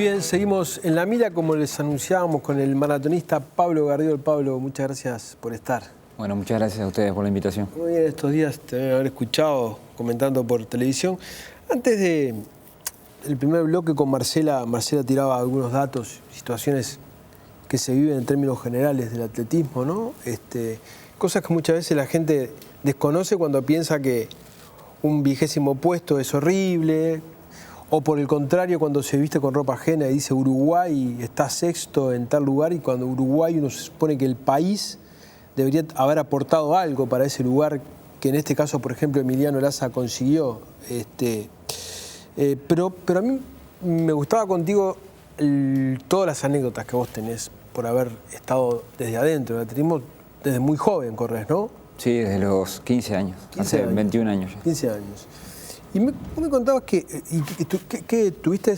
bien, seguimos en la mira como les anunciábamos con el maratonista Pablo Gardiol. Pablo, muchas gracias por estar. Bueno, muchas gracias a ustedes por la invitación. Muy bien, estos días te deben haber escuchado comentando por televisión. Antes del primer bloque con Marcela tiraba algunos datos, situaciones que se viven en términos generales del atletismo, ¿no? Cosas que muchas veces la gente desconoce cuando piensa que un 20º puesto es horrible, o por el contrario, cuando se viste con ropa ajena y dice Uruguay está sexto en tal lugar, y cuando Uruguay uno se supone que el país debería haber aportado algo para ese lugar, que en este caso, por ejemplo, Emiliano Laza consiguió. Pero a mí me gustaba contigo todas las anécdotas que vos tenés por haber estado desde adentro del atletismo, desde muy joven corres, ¿no? Sí, desde los 15 años, hace 21 años ya. 15 años. Y vos me contabas que tuviste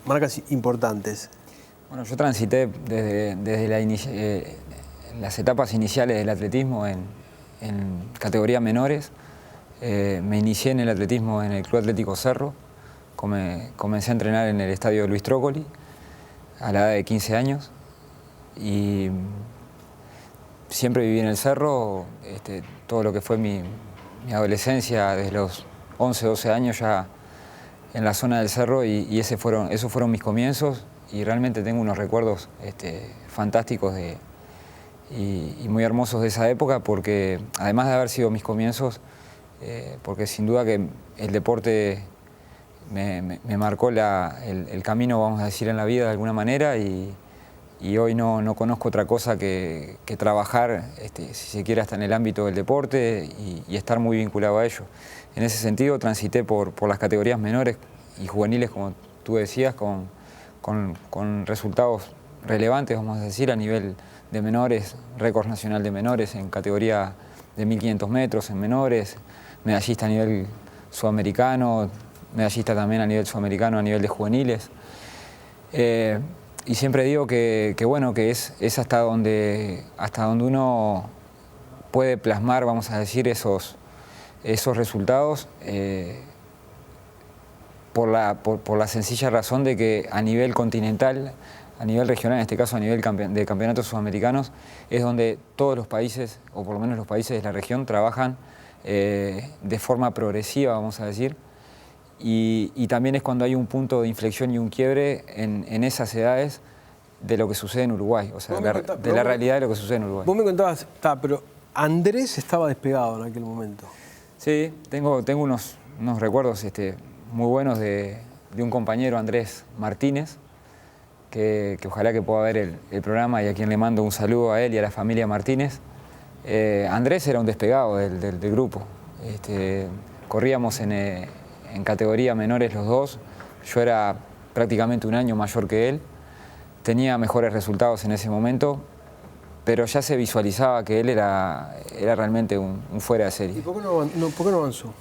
marcas importantes. Bueno, yo transité desde las etapas iniciales del atletismo en categoría menores. Me inicié en el atletismo en el Club Atlético Cerro. Comencé a entrenar en el estadio Luis Trócoli a la edad de 15 años. Y siempre viví en el Cerro, todo lo que fue mi adolescencia, desde los 11, 12 años ya en la zona del Cerro, y esos fueron mis comienzos, y realmente tengo unos recuerdos fantásticos y muy hermosos de esa época, porque además de haber sido mis comienzos, porque sin duda que el deporte me marcó el camino, vamos a decir, en la vida de alguna manera, y hoy no conozco otra cosa que trabajar, si se quiere, hasta en el ámbito del deporte y estar muy vinculado a ello. En ese sentido, transité por las categorías menores y juveniles, como tú decías, con resultados relevantes, vamos a decir, a nivel de menores, récord nacional de menores en categoría de 1500 metros en menores, medallista a nivel sudamericano, medallista también a nivel sudamericano, a nivel de juveniles. Y siempre digo que es hasta donde uno puede plasmar, vamos a decir, esos resultados, por la sencilla razón de que a nivel continental, a nivel regional, en este caso a nivel de campeonatos sudamericanos, es donde todos los países, o por lo menos los países de la región, trabajan de forma progresiva, vamos a decir. Y también es cuando hay un punto de inflexión y un quiebre en esas edades de lo que sucede en Uruguay, o sea, de la realidad de lo que sucede en Uruguay. Vos me contabas, pero Andrés estaba despegado en aquel momento. Sí, tengo unos recuerdos muy buenos de un compañero, Andrés Martínez, que ojalá que pueda ver el programa, y a quien le mando un saludo a él y a la familia Martínez. Andrés era un despegado del grupo. Corríamos en categoría menores los dos. Yo era prácticamente un año mayor que él. Tenía mejores resultados en ese momento, pero ya se visualizaba que él era realmente un fuera de serie. ¿Y por qué no avanzó?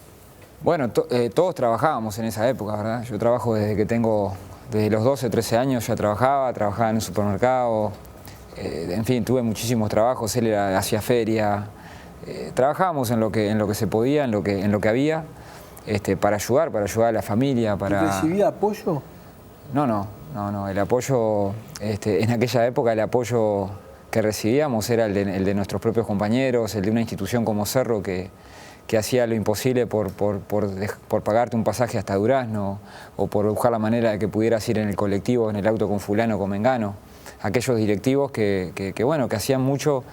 Bueno, todos trabajábamos en esa época, ¿verdad? Yo trabajo desde los 12, 13 años ya trabajaba en un supermercado, en fin, tuve muchísimos trabajos, él hacía feria, trabajábamos en lo que se podía, en lo que había, para ayudar a la familia. ¿Recibía apoyo? No, el apoyo, en aquella época el apoyo que recibíamos era el de nuestros propios compañeros, el de una institución como Cerro que hacía lo imposible por pagarte un pasaje hasta Durazno, o por buscar la manera de que pudieras ir en el colectivo, en el auto con fulano, con mengano. Aquellos directivos que hacían mucho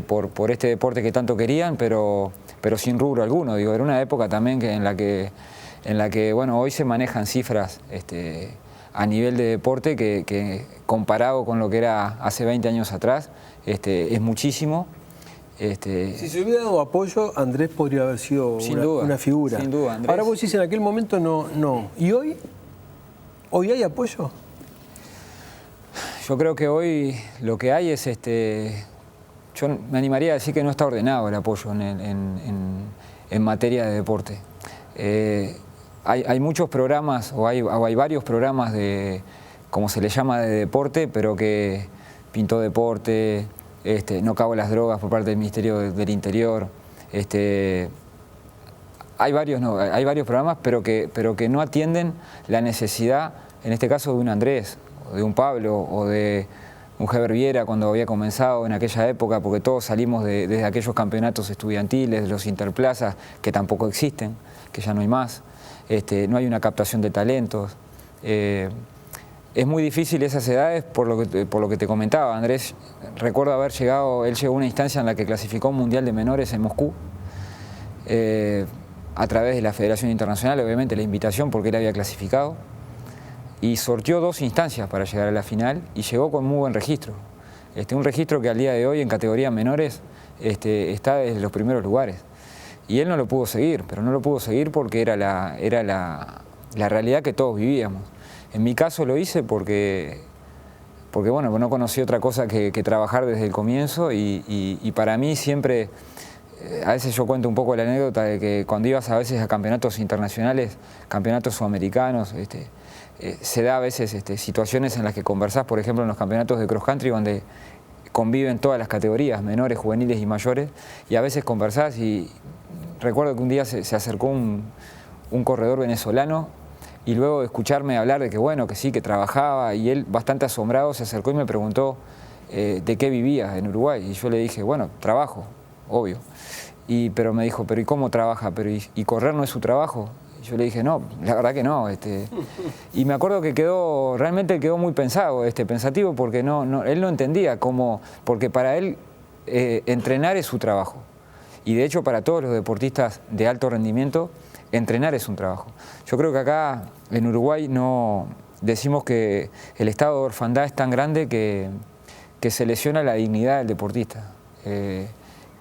por este deporte que tanto querían, pero sin rubro alguno. Digo, era una época también en la que hoy se manejan cifras a nivel de deporte que comparado con lo que era hace 20 años atrás, es muchísimo. Si se hubiera dado apoyo, Andrés podría haber sido una figura. Sin duda, Andrés. Ahora vos decís, en aquel momento no. ¿Y hoy? ¿Hoy hay apoyo? Yo creo que hoy lo que hay es, yo me animaría a decir que no está ordenado el apoyo en materia de deporte. Hay muchos programas, o hay varios programas como se le llama, de deporte, pero que Pintó Deporte, No Cago las Drogas por parte del Ministerio del Interior. Hay varios programas, pero que no atienden la necesidad en este caso de un Andrés, o de un Pablo, o de un Heber Viera cuando había comenzado en aquella época, porque todos salimos desde aquellos campeonatos estudiantiles, de los interplazas, que tampoco existen, que ya no hay más, no hay una captación de talentos. Es muy difícil esas edades por lo que te comentaba. Andrés, recuerdo haber llegado, él llegó a una instancia en la que clasificó un Mundial de Menores en Moscú, a través de la Federación Internacional, obviamente la invitación porque él había clasificado, y sorteó 2 instancias para llegar a la final y llegó con muy buen registro. Un registro que al día de hoy en categorías menores está desde los primeros lugares. Y él no lo pudo seguir, pero no lo pudo seguir porque era la realidad que todos vivíamos. En mi caso lo hice porque bueno, no conocí otra cosa que trabajar desde el comienzo y para mí siempre, a veces yo cuento un poco la anécdota de que cuando ibas a veces a campeonatos internacionales, campeonatos sudamericanos, se da a veces situaciones en las que conversás, por ejemplo en los campeonatos de cross country donde conviven todas las categorías, menores, juveniles y mayores, y a veces conversás y recuerdo que un día se acercó un corredor venezolano y luego de escucharme hablar de que bueno, que sí, que trabajaba, y él bastante asombrado se acercó y me preguntó de qué vivía en Uruguay, y yo le dije, bueno, trabajo, obvio, pero me dijo, pero ¿y cómo trabaja? ¿Y correr no es su trabajo? Y yo le dije, no, la verdad que no. Y me acuerdo que realmente quedó muy pensativo, porque él no entendía cómo, porque para él entrenar es su trabajo. Y de hecho para todos los deportistas de alto rendimiento, entrenar es un trabajo. Yo creo que acá en Uruguay no decimos que el estado de orfandad es tan grande que se lesiona la dignidad del deportista.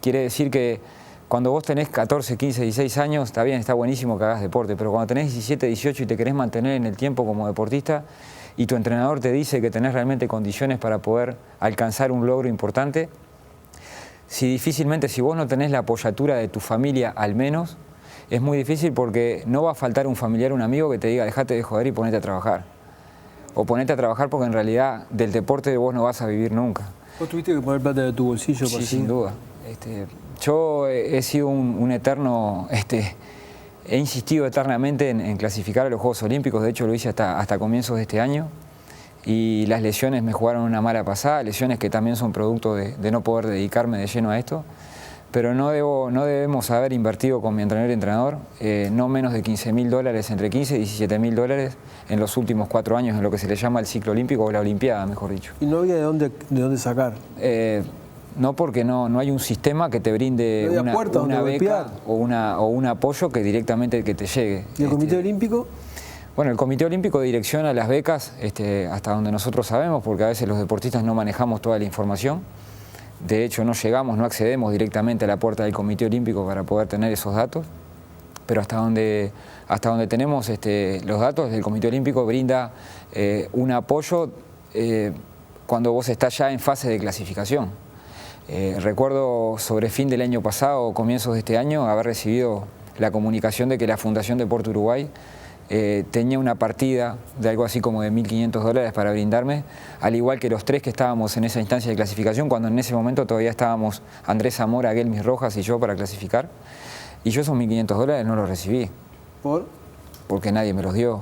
Quiere decir que cuando vos tenés 14, 15, 16 años, está bien, está buenísimo que hagas deporte, pero cuando tenés 17, 18 y te querés mantener en el tiempo como deportista y tu entrenador te dice que tenés realmente condiciones para poder alcanzar un logro importante, si vos no tenés la apoyatura de tu familia al menos, es muy difícil porque no va a faltar un familiar, un amigo que te diga dejate de joder y ponete a trabajar. O ponete a trabajar porque en realidad del deporte vos no vas a vivir nunca. ¿Vos tuviste que poner plata de tu bolsillo? Sí, sin duda. Yo he sido un eterno, he insistido eternamente en clasificar a los Juegos Olímpicos, de hecho lo hice hasta comienzos de este año, y las lesiones me jugaron una mala pasada, lesiones que también son producto de no poder dedicarme de lleno a esto, pero no debemos haber invertido con mi entrenador no menos de $15.000, entre 15 y $17.000 en los últimos 4 años, en lo que se le llama el ciclo olímpico o la olimpiada, mejor dicho. ¿Y no había de dónde sacar? No, porque no hay un sistema que te brinde una beca o un apoyo que directamente que te llegue. ¿Y el Comité Olímpico? Bueno, el Comité Olímpico direcciona las becas hasta donde nosotros sabemos, porque a veces los deportistas no manejamos toda la información. De hecho, no accedemos directamente a la puerta del Comité Olímpico para poder tener esos datos. Pero hasta donde tenemos los datos, el Comité Olímpico brinda un apoyo cuando vos estás ya en fase de clasificación. Recuerdo sobre fin del año pasado o comienzos de este año haber recibido la comunicación de que la Fundación Deporte Uruguay tenía una partida de algo así como de $1.500 para brindarme, al igual que los 3 que estábamos en esa instancia de clasificación, cuando en ese momento todavía estábamos Andrés Zamora, Gelmis Rojas y yo para clasificar, y yo esos $1.500 no los recibí. ¿Por? Porque nadie me los dio.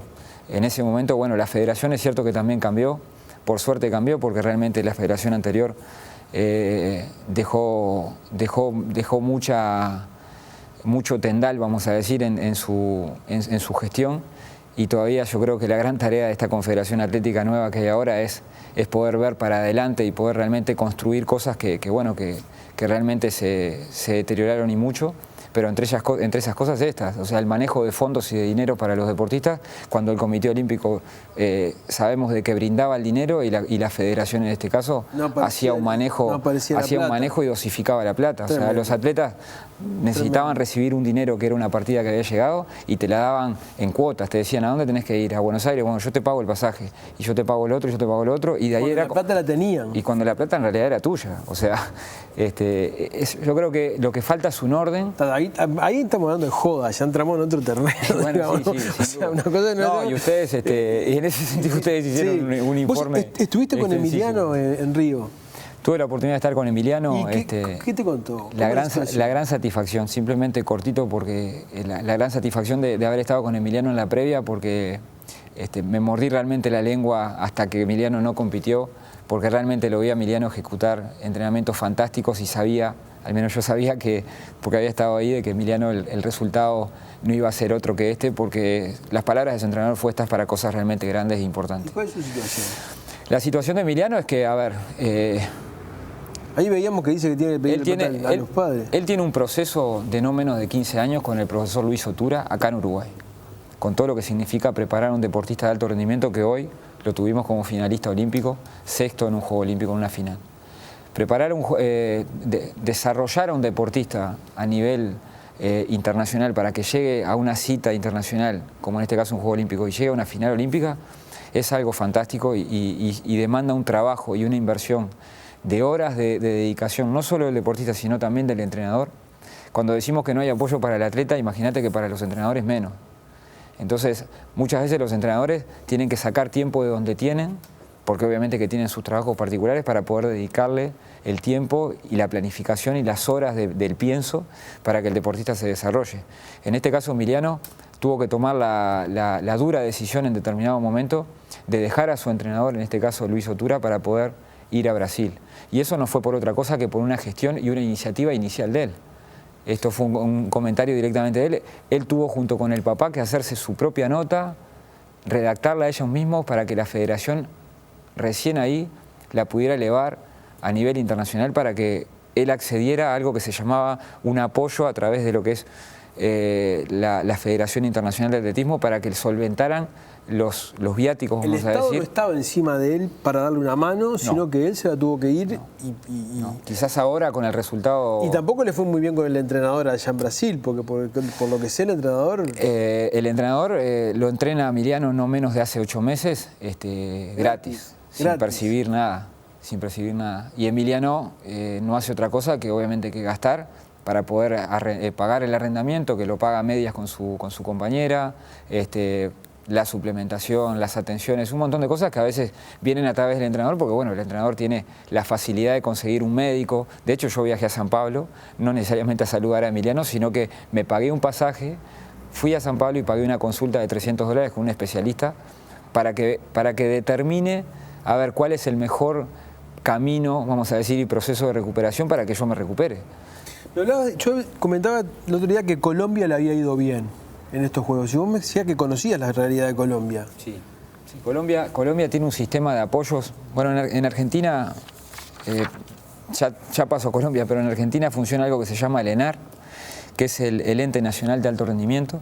En ese momento, bueno, la federación es cierto que también cambió, por suerte cambió, porque realmente la federación anterior dejó mucho tendal, vamos a decir, en su gestión, y todavía yo creo que la gran tarea de esta Confederación Atlética nueva que hay ahora es poder ver para adelante y poder realmente construir cosas que realmente se deterioraron y mucho. Pero entre esas cosas estas, o sea, el manejo de fondos y de dinero para los deportistas, cuando el Comité Olímpico sabemos de que brindaba el dinero y la federación en este caso hacía un manejo y dosificaba la plata. O sea, los atletas necesitaban recibir un dinero que era una partida que había llegado y te la daban en cuotas, te decían ¿a dónde tenés que ir? A Buenos Aires, bueno, yo te pago el pasaje, y yo te pago el otro, y yo te pago el otro, y de ahí era... la plata la tenían. Y cuando la plata en realidad era tuya, o sea, yo creo que lo que falta es un orden. Ahí estamos hablando de joda, ya entramos en otro terreno. Bueno, sí, o sea, una cosa y ustedes, y en ese sentido ustedes hicieron un informe. ¿Vos estuviste con Emiliano en Río? Tuve la oportunidad de estar con Emiliano. ¿Y qué te contó? La gran satisfacción, simplemente cortito, porque la gran satisfacción de haber estado con Emiliano en la previa, porque Me mordí realmente la lengua hasta que Emiliano no compitió, porque realmente lo vi a Emiliano ejecutar entrenamientos fantásticos y sabía, al menos yo sabía que, porque había estado ahí, de que Emiliano el resultado no iba a ser otro que porque las palabras de su entrenador fue estas para cosas realmente grandes e importantes. ¿Y cuál es su situación? La situación de Emiliano es que, a ver... ahí veíamos que dice que tiene que pedirle a los padres. Él tiene un proceso de no menos de 15 años con el profesor Luis Otura acá en Uruguay, con todo lo que significa preparar a un deportista de alto rendimiento que hoy lo tuvimos como finalista olímpico, sexto en un Juego Olímpico en una final. Desarrollar a un deportista a nivel internacional para que llegue a una cita internacional, como en este caso un Juego Olímpico, y llegue a una final olímpica, es algo fantástico y demanda un trabajo y una inversión de horas de dedicación, no solo del deportista, sino también del entrenador. Cuando decimos que no hay apoyo para el atleta, imagínate que para los entrenadores menos. Entonces, muchas veces los entrenadores tienen que sacar tiempo de donde tienen, porque obviamente que tienen sus trabajos particulares, para poder dedicarle el tiempo y la planificación y las horas del pienso para que el deportista se desarrolle. En este caso, Emiliano tuvo que tomar la dura decisión en determinado momento de dejar a su entrenador, en este caso Luis Otura, para poder ir a Brasil. Y eso no fue por otra cosa que por una gestión y una iniciativa inicial de él. Esto fue un comentario directamente de él. Él tuvo junto con el papá que hacerse su propia nota, redactarla a ellos mismos para que la federación recién ahí la pudiera elevar a nivel internacional para que él accediera a algo que se llamaba un apoyo a través de lo que es la Federación Internacional de Atletismo, para que solventaran los viáticos, vamos a decir. El Estado no estaba encima de él para darle una mano, sino que él se la tuvo que ir. No. Quizás ahora con el resultado... Y tampoco le fue muy bien con el entrenador allá en Brasil, porque por lo que sé el entrenador... el entrenador lo entrena a Emiliano no menos de hace 8 meses, gratis, sin percibir nada. Y Emiliano no hace otra cosa que obviamente que gastar para poder pagar el arrendamiento, que lo paga a medias con su compañera, la suplementación, las atenciones, un montón de cosas que a veces vienen a través del entrenador, porque bueno, el entrenador tiene la facilidad de conseguir un médico. De hecho, yo viajé a San Pablo, no necesariamente a saludar a Emiliano, sino que me pagué un pasaje, fui a San Pablo y pagué una consulta de $300 con un especialista para que determine a ver cuál es el mejor camino, vamos a decir, y proceso de recuperación para que yo me recupere. Yo comentaba el otro día que Colombia le había ido bien en estos Juegos. Y vos me decías que conocías la realidad de Colombia. Sí. Colombia tiene un sistema de apoyos. Bueno, en Argentina, ya pasó Colombia, pero en Argentina funciona algo que se llama el ENAR, que es el Ente Nacional de Alto Rendimiento,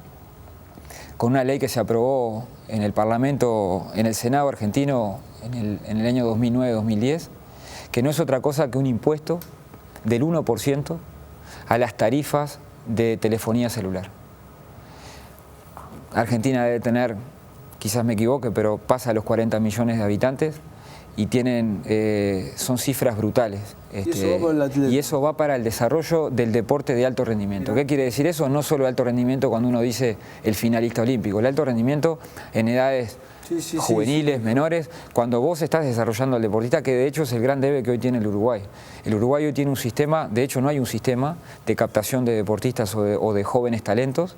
con una ley que se aprobó en el Parlamento, en el Senado argentino en el año 2009-2010, que no es otra cosa que un impuesto del 1% a las tarifas de telefonía celular. Argentina debe tener, quizás me equivoque, pero pasa los 40 millones de habitantes y son cifras brutales. Y eso va para el desarrollo del deporte de alto rendimiento. ¿Qué quiere decir eso? No solo alto rendimiento cuando uno dice el finalista olímpico, el alto rendimiento en edades juveniles, menores, cuando vos estás desarrollando al deportista, que de hecho es el gran debe que hoy tiene el Uruguay. El Uruguay hoy tiene un sistema, de hecho no hay un sistema de captación de deportistas o de jóvenes talentos,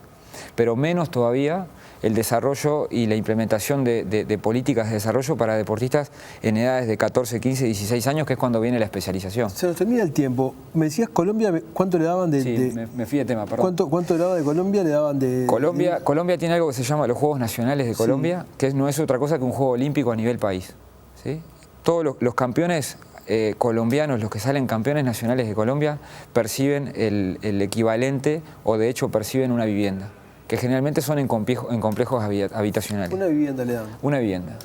pero menos todavía el desarrollo y la implementación de políticas de desarrollo para deportistas en edades de 14, 15, 16 años, que es cuando viene la especialización. Se nos termina el tiempo. Me decías Colombia, ¿cuánto le daban de...? Sí, me fui de tema, perdón. ¿Cuánto le daban de Colombia? Le daban de... Colombia tiene algo que se llama los Juegos Nacionales de Colombia, que no es otra cosa que un juego olímpico a nivel país. ¿Sí? Todos los campeones colombianos, los que salen campeones nacionales de Colombia, perciben el equivalente o de hecho perciben una vivienda, que generalmente son en complejos habitacionales. ¿Una vivienda le dan? Una vivienda.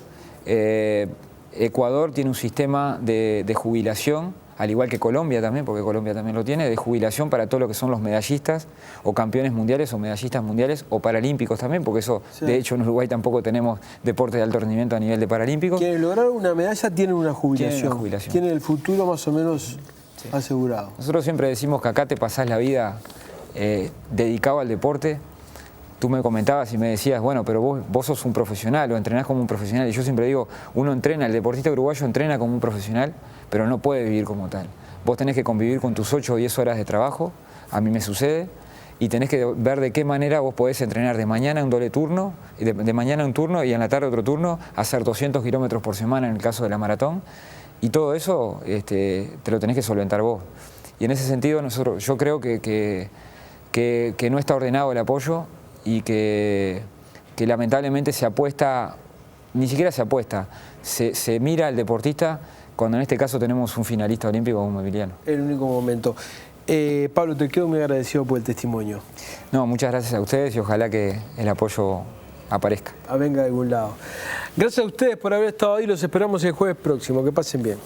Ecuador tiene un sistema de jubilación, al igual que Colombia también, porque Colombia también lo tiene, de jubilación para todo lo que son los medallistas o campeones mundiales o medallistas mundiales o paralímpicos también, porque eso, de hecho, en Uruguay tampoco tenemos deporte de alto rendimiento a nivel de paralímpicos. Quienes lograron una medalla tienen una jubilación. Tienen el futuro más o menos asegurado. Nosotros siempre decimos que acá te pasás la vida dedicado al deporte. Tú me comentabas y me decías, bueno, pero vos sos un profesional o entrenás como un profesional. Y yo siempre digo, uno entrena, el deportista uruguayo entrena como un profesional, pero no puede vivir como tal. Vos tenés que convivir con tus 8 o 10 horas de trabajo, a mí me sucede, y tenés que ver de qué manera vos podés entrenar de mañana un doble turno, de mañana un turno y en la tarde otro turno, hacer 200 kilómetros por semana en el caso de la maratón, y todo eso te lo tenés que solventar vos. Y en ese sentido yo creo que no está ordenado el apoyo y que lamentablemente se apuesta, ni siquiera se apuesta, se mira al deportista cuando en este caso tenemos un finalista olímpico como Emiliano. El único momento. Pablo, te quedo muy agradecido por el testimonio. No, muchas gracias a ustedes y ojalá que el apoyo aparezca. Venga de algún lado. Gracias a ustedes por haber estado ahí, los esperamos el jueves próximo. Que pasen bien.